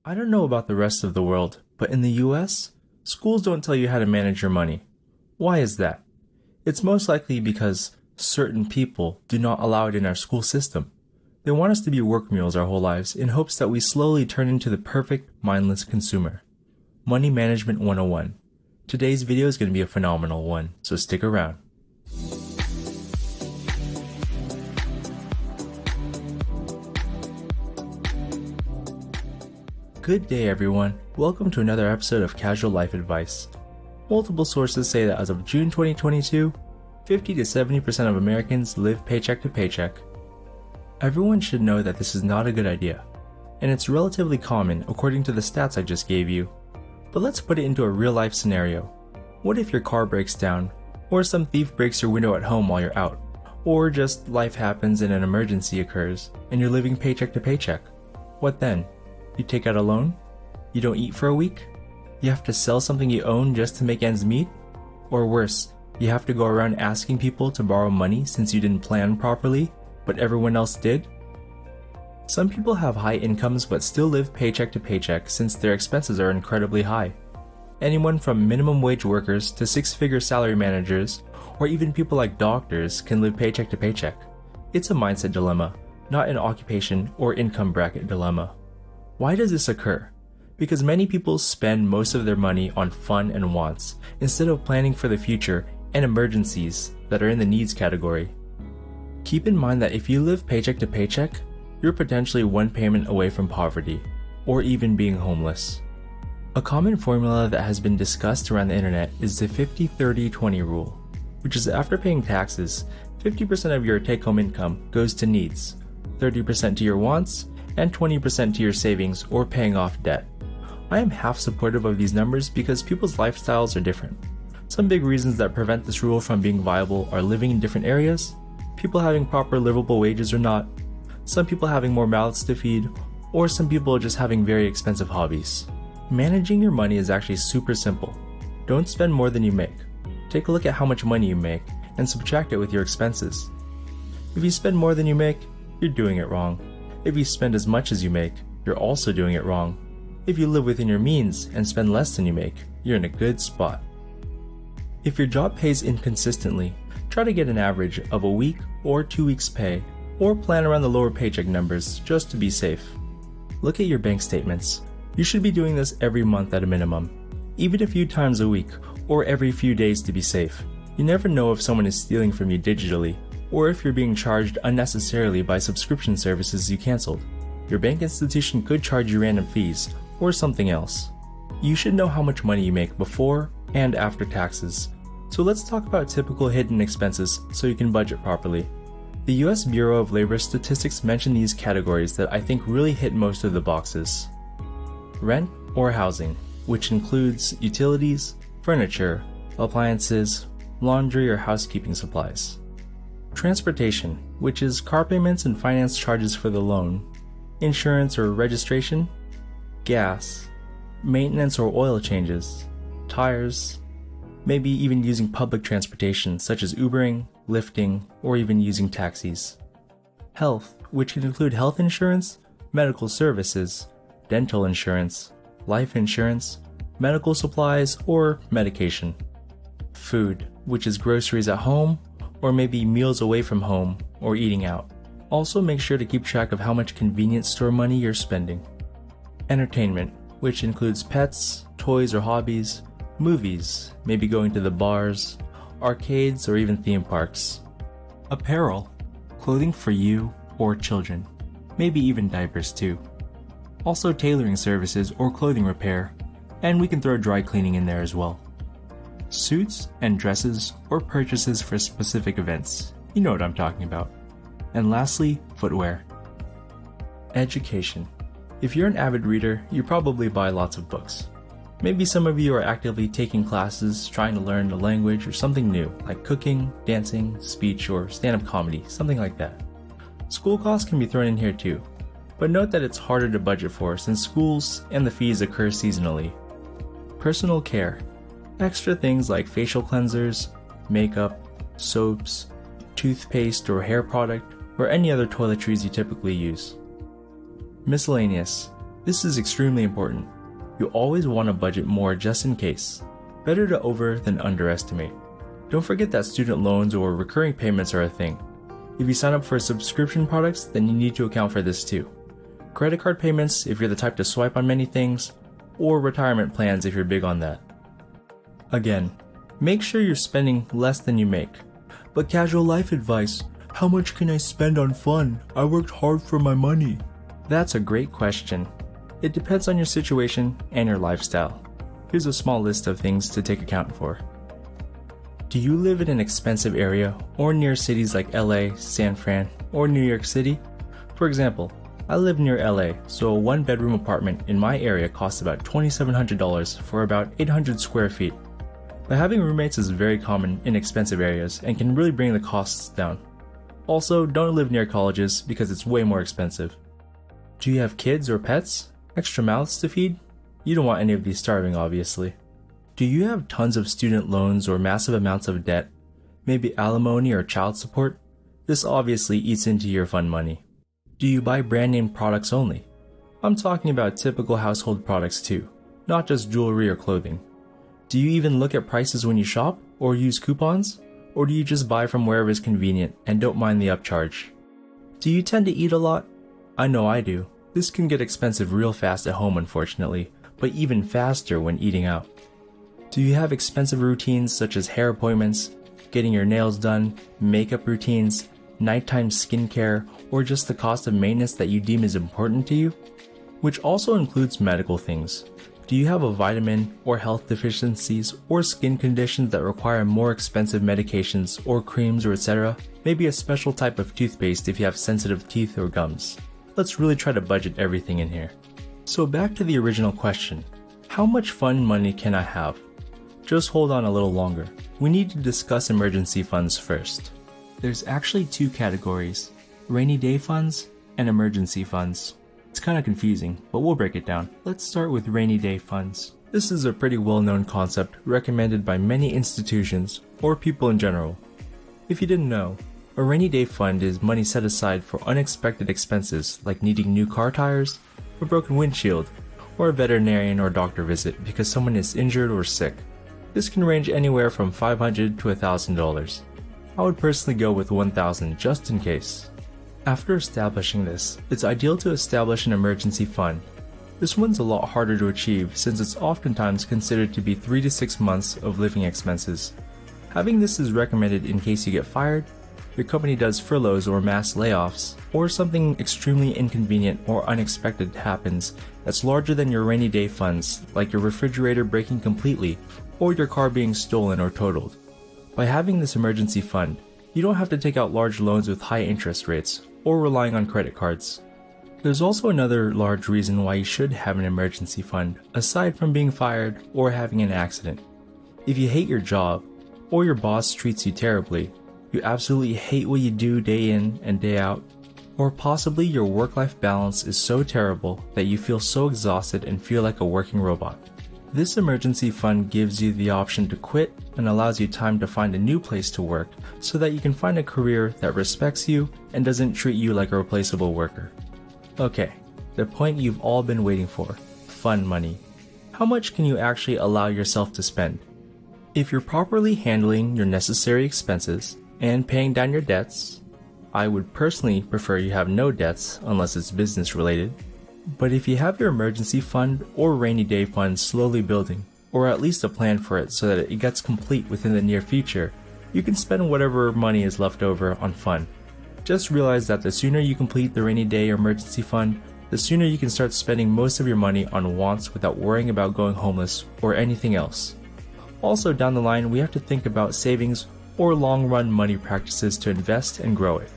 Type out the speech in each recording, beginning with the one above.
I don't know about the rest of the world, but in the US, schools don't tell you how to manage your money. Why is that? It's most likely because certain people do not allow it in our school system. They want us to be work mules our whole lives in hopes that we slowly turn into the perfect, mindless consumer. Money Management 101. Today's video is going to be a phenomenal one, so stick around. Good day everyone, welcome to another episode of Casual Life Advice. Multiple sources say that as of June 2022, 50 to 70% of Americans live paycheck to paycheck. Everyone should know that this is not a good idea, and it's relatively common according to the stats I just gave you. But let's put it into a real life scenario. What if your car breaks down, or some thief breaks your window at home while you're out, or just life happens and an emergency occurs, and you're living paycheck to paycheck? What then? You take out a loan? You don't eat for a week? You have to sell something you own just to make ends meet? Or worse, you have to go around asking people to borrow money since you didn't plan properly, but everyone else did? Some people have high incomes but still live paycheck to paycheck since their expenses are incredibly high. Anyone from minimum wage workers to six-figure salary managers, or even people like doctors can live paycheck to paycheck. It's a mindset dilemma, not an occupation or income bracket dilemma. Why does this occur? Because many people spend most of their money on fun and wants, instead of planning for the future and emergencies that are in the needs category. Keep in mind that if you live paycheck to paycheck, you're potentially one payment away from poverty, or even being homeless. A common formula that has been discussed around the internet is the 50-30-20 rule, which is after paying taxes, 50% of your take-home income goes to needs, 30% to your wants, and 20% to your savings or paying off debt. I am half supportive of these numbers because people's lifestyles are different. Some big reasons that prevent this rule from being viable are living in different areas, people having proper livable wages or not, some people having more mouths to feed, or some people just having very expensive hobbies. Managing your money is actually super simple. Don't spend more than you make. Take a look at how much money you make and subtract it with your expenses. If you spend more than you make, you're doing it wrong. If you spend as much as you make, you're also doing it wrong. If you live within your means and spend less than you make, you're in a good spot. If your job pays inconsistently, try to get an average of a week or 2 weeks pay, or plan around the lower paycheck numbers just to be safe. Look at your bank statements. You should be doing this every month at a minimum, even a few times a week or every few days to be safe. You never know if someone is stealing from you digitally, or if you're being charged unnecessarily by subscription services you canceled. Your bank institution could charge you random fees, or something else. You should know how much money you make before and after taxes. So let's talk about typical hidden expenses so you can budget properly. The US Bureau of Labor Statistics mentioned these categories that I think really hit most of the boxes. Rent or housing, which includes utilities, furniture, appliances, laundry or housekeeping supplies. Transportation, which is car payments and finance charges for the loan, insurance or registration, gas, maintenance or oil changes, tires, maybe even using public transportation such as Ubering, Lyfting, or even using taxis. Health, which can include health insurance, medical services, dental insurance, life insurance, medical supplies, or medication. Food, which is groceries at home, or maybe meals away from home or eating out. Also make sure to keep track of how much convenience store money you're spending. Entertainment, which includes pets, toys or hobbies, movies, maybe going to the bars, arcades or even theme parks. Apparel, clothing for you or children, maybe even diapers too. Also tailoring services or clothing repair, and we can throw dry cleaning in there as well. Suits and dresses or purchases for specific events. You know what I'm talking about. And lastly, footwear. Education. If you're an avid reader, you probably buy lots of books. Maybe some of you are actively taking classes, trying to learn a language or something new, like cooking, dancing, speech, or stand-up comedy, something like that. School costs can be thrown in here too, but note that it's harder to budget for since schools and the fees occur seasonally. Personal care. Extra things like facial cleansers, makeup, soaps, toothpaste or hair product, or any other toiletries you typically use. Miscellaneous. This is extremely important. You always want to budget more just in case. Better to over than underestimate. Don't forget that student loans or recurring payments are a thing. If you sign up for subscription products, then you need to account for this too. Credit card payments if you're the type to swipe on many things, or retirement plans if you're big on that. Again, make sure you're spending less than you make. But casual life advice, how much can I spend on fun? I worked hard for my money. That's a great question. It depends on your situation and your lifestyle. Here's a small list of things to take account for. Do you live in an expensive area or near cities like LA, San Fran, or New York City? For example, I live near LA, so a one-bedroom apartment in my area costs about $2,700 for about 800 square feet. But having roommates is very common in expensive areas and can really bring the costs down. Also, don't live near colleges because it's way more expensive. Do you have kids or pets? Extra mouths to feed? You don't want any of these starving, obviously. Do you have tons of student loans or massive amounts of debt? Maybe alimony or child support? This obviously eats into your fun money. Do you buy brand name products only? I'm talking about typical household products too, not just jewelry or clothing. Do you even look at prices when you shop or use coupons? Or do you just buy from wherever is convenient and don't mind the upcharge? Do you tend to eat a lot? I know I do. This can get expensive real fast at home, unfortunately, but even faster when eating out. Do you have expensive routines such as hair appointments, getting your nails done, makeup routines, nighttime skincare, or just the cost of maintenance that you deem is important to you? Which also includes medical things. Do you have a vitamin or health deficiencies or skin conditions that require more expensive medications or creams or etc.? Maybe a special type of toothpaste if you have sensitive teeth or gums. Let's really try to budget everything in here. So back to the original question. How much fun money can I have? Just hold on a little longer. We need to discuss emergency funds first. There's actually two categories, rainy day funds and emergency funds. It's kind of confusing, but we'll break it down. Let's start with rainy day funds. This is a pretty well-known concept recommended by many institutions or people in general. If you didn't know, a rainy day fund is money set aside for unexpected expenses like needing new car tires, a broken windshield, or a veterinarian or doctor visit because someone is injured or sick. This can range anywhere from $500 to $1,000. I would personally go with $1,000 just in case. After establishing this, it's ideal to establish an emergency fund. This one's a lot harder to achieve since it's oftentimes considered to be 3 to 6 months of living expenses. Having this is recommended in case you get fired, your company does furloughs or mass layoffs, or something extremely inconvenient or unexpected happens that's larger than your rainy day funds, like your refrigerator breaking completely or your car being stolen or totaled. By having this emergency fund, you don't have to take out large loans with high interest rates or relying on credit cards. There's also another large reason why you should have an emergency fund aside from being fired or having an accident. If you hate your job, or your boss treats you terribly, you absolutely hate what you do day in and day out, or possibly your work-life balance is so terrible that you feel so exhausted and feel like a working robot. This emergency fund gives you the option to quit and allows you time to find a new place to work so that you can find a career that respects you and doesn't treat you like a replaceable worker. Okay, the point you've all been waiting for, fun money. How much can you actually allow yourself to spend? If you're properly handling your necessary expenses and paying down your debts, I would personally prefer you have no debts unless it's business related. But if you have your emergency fund or rainy day fund slowly building, or at least a plan for it so that it gets complete within the near future, you can spend whatever money is left over on fun. Just realize that the sooner you complete the rainy day or emergency fund, the sooner you can start spending most of your money on wants without worrying about going homeless or anything else. Also down the line, we have to think about savings or long-run money practices to invest and grow it.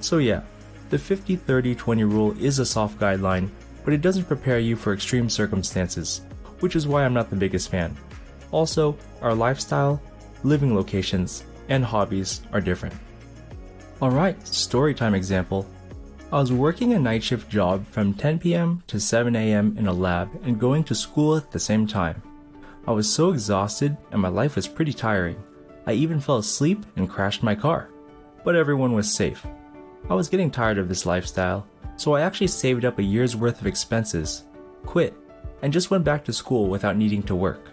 So yeah, the 50-30-20 rule is a soft guideline, but it doesn't prepare you for extreme circumstances, which is why I'm not the biggest fan. Also, our lifestyle, living locations, and hobbies are different. Alright, storytime example. I was working a night shift job from 10 p.m. to 7 a.m. in a lab and going to school at the same time. I was so exhausted and my life was pretty tiring. I even fell asleep and crashed my car. But everyone was safe. I was getting tired of this lifestyle, so I actually saved up a year's worth of expenses, quit, and just went back to school without needing to work.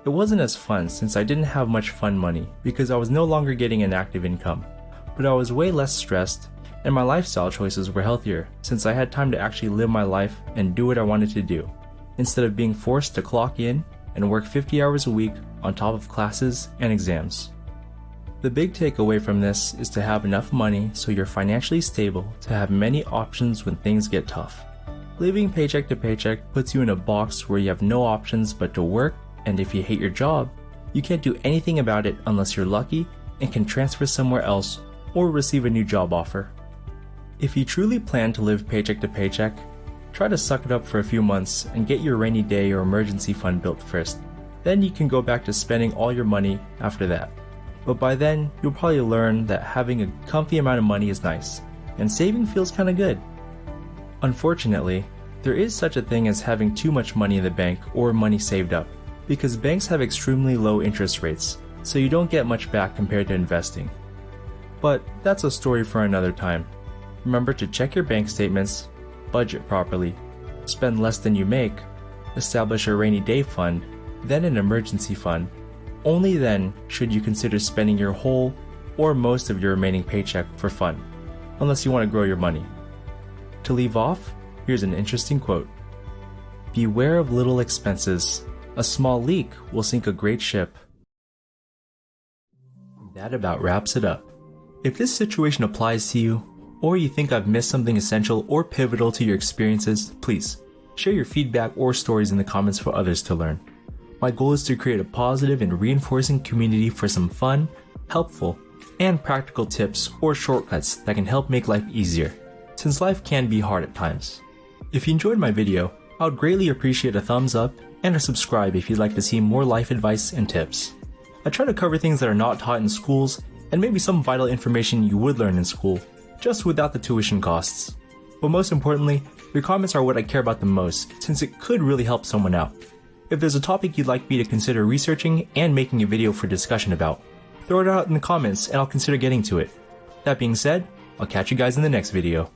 It wasn't as fun since I didn't have much fun money because I was no longer getting an active income, but I was way less stressed and my lifestyle choices were healthier since I had time to actually live my life and do what I wanted to do, instead of being forced to clock in and work 50 hours a week on top of classes and exams. The big takeaway from this is to have enough money so you're financially stable to have many options when things get tough. Living paycheck to paycheck puts you in a box where you have no options but to work, and if you hate your job, you can't do anything about it unless you're lucky and can transfer somewhere else or receive a new job offer. If you truly plan to live paycheck to paycheck, try to suck it up for a few months and get your rainy day or emergency fund built first. Then you can go back to spending all your money after that. But by then, you'll probably learn that having a comfy amount of money is nice, and saving feels kinda good. Unfortunately, there is such a thing as having too much money in the bank or money saved up, because banks have extremely low interest rates, so you don't get much back compared to investing. But that's a story for another time. Remember to check your bank statements, budget properly, spend less than you make, establish a rainy day fund, then an emergency fund. Only then should you consider spending your whole or most of your remaining paycheck for fun, unless you want to grow your money. To leave off, here's an interesting quote. "Beware of little expenses. A small leak will sink a great ship." That about wraps it up. If this situation applies to you, or you think I've missed something essential or pivotal to your experiences, please share your feedback or stories in the comments for others to learn. My goal is to create a positive and reinforcing community for some fun, helpful, and practical tips or shortcuts that can help make life easier, since life can be hard at times. If you enjoyed my video, I would greatly appreciate a thumbs up and a subscribe if you'd like to see more life advice and tips. I try to cover things that are not taught in schools and maybe some vital information you would learn in school, just without the tuition costs. But most importantly, your comments are what I care about the most, since it could really help someone out. If there's a topic you'd like me to consider researching and making a video for discussion about, throw it out in the comments and I'll consider getting to it. That being said, I'll catch you guys in the next video.